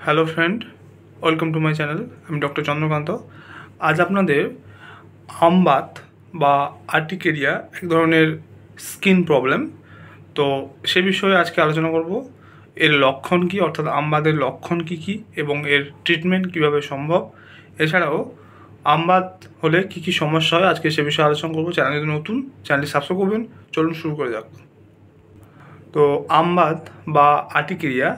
Hello friend, welcome to my channel. আমি doctor Chandrakant. আজ আপনাদের আমবাত বা আর্টিকেরিয়া এক ধরনের স্কিন প্রবলেম, তো সে বিষয়ে আজকে আলোচনা করব। এর লক্ষণ কী, অর্থাৎ আমবাতের লক্ষণ কী কী এবং এর ট্রিটমেন্ট কীভাবে সম্ভব, এছাড়াও আমবাত হলে কী কী সমস্যা হয়, আজকে সে বিষয়ে আলোচনা করব। চ্যানেল যদি নতুন, চ্যানেলটি সাবস্ক্রাইব করবেন। চলুন শুরু করে যাক। তো আমবাত বা আর্টিকেরিয়া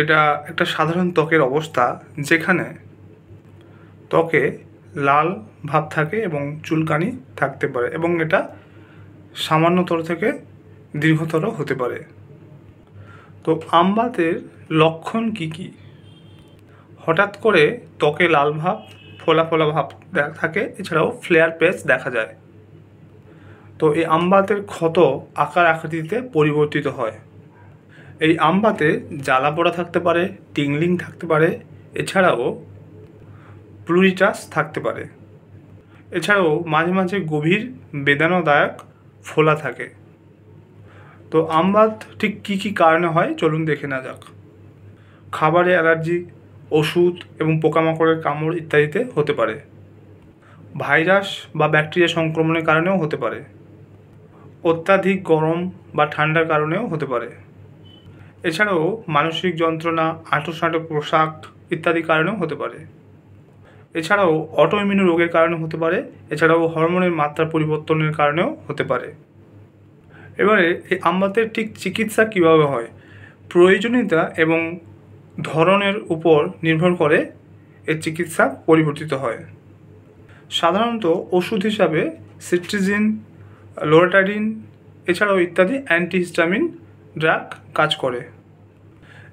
এটা একটা সাধারণ ত্বকের অবস্থা যেখানে ত্বকে লাল ভাব থাকে এবং চুলকানি থাকতে পারে, এবং এটা সামান্যতর থেকে দীর্ঘতর হতে পারে। তো আমবাতের লক্ষণ কি কি? হঠাৎ করে ত্বকে লাল ভাব, ফোলা ফোলা ভাব থাকে, এছাড়াও ফ্লেয়ার প্যাচ দেখা যায়। তো এই আমবাতের ক্ষত আকার আকৃতিতে পরিবর্তিত হয়। এই আমবাতে জ্বালা পোড়া থাকতে পারে, টিংলিং থাকতে পারে, এছাড়াও প্লুরিটাস থাকতে পারে। এছাড়াও মাঝে মাঝে গভীর বেদনাদায়ক ফোলা থাকে। তো আমবাত ঠিক কী কী কারণে হয় চলুন দেখে নেওয়া যাক। খাবারে অ্যালার্জি, ওষুধ এবং পোকামাকড়ের কামড় ইত্যাদিতে হতে পারে। ভাইরাস বা ব্যাকটেরিয়া সংক্রমণের কারণেও হতে পারে। অত্যাধিক গরম বা ঠান্ডার কারণেও হতে পারে। এছাড়াও মানসিক যন্ত্রণা, আঁটো পোশাক ইত্যাদি কারণেও হতে পারে। এছাড়াও অটোইমিউন রোগের কারণে হতে পারে। এছাড়াও হরমোনের মাত্রা পরিবর্তনের কারণেও হতে পারে। এবারে এই আমবাতের ঠিক চিকিৎসা কীভাবে হয়, প্রয়োজনীয়তা এবং ধরনের উপর নির্ভর করে এর চিকিৎসা পরিবর্তিত হয়। সাধারণত ওষুধ হিসাবে সিট্রিজিন, লোরাটাইডিন এছাড়াও ইত্যাদি অ্যান্টিহিস্টামিন ড্রাগ কাজ করে।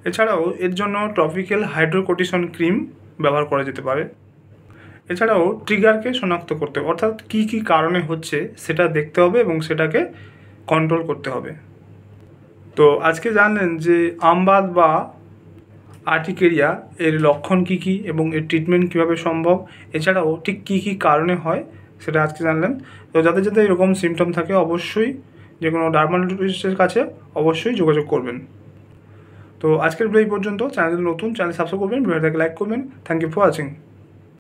এছাড়াও এর জন্য টপিক্যাল হাইড্রোকোর্টিসন ক্রিম ব্যবহার করা যেতে পারে। এছাড়াও ট্রিগারকে শনাক্ত করতে হবে, অর্থাৎ কী কী কারণে হচ্ছে সেটা দেখতে হবে এবং সেটাকে কন্ট্রোল করতে হবে। তো আজকে জানলেন যে আমবাত বা আর্টিকেরিয়া এর লক্ষণ কী কী এবং এর ট্রিটমেন্ট কীভাবে সম্ভব, এছাড়াও ঠিক কী কী কারণে হয় সেটা আজকে জানলেন। তো যাদের যাদের এরকম সিমটম থাকে অবশ্যই যে কোনো ডার্মাটোলজিস্টের কাছে অবশ্যই যোগাযোগ করবেন। তো আজকের ভিডিও এই পর্যন্ত। চ্যানেল নতুন, চ্যানেল সাবস্ক্রাইব করবেন, ভিডিওটাকে লাইক করবেন। Thank you for watching.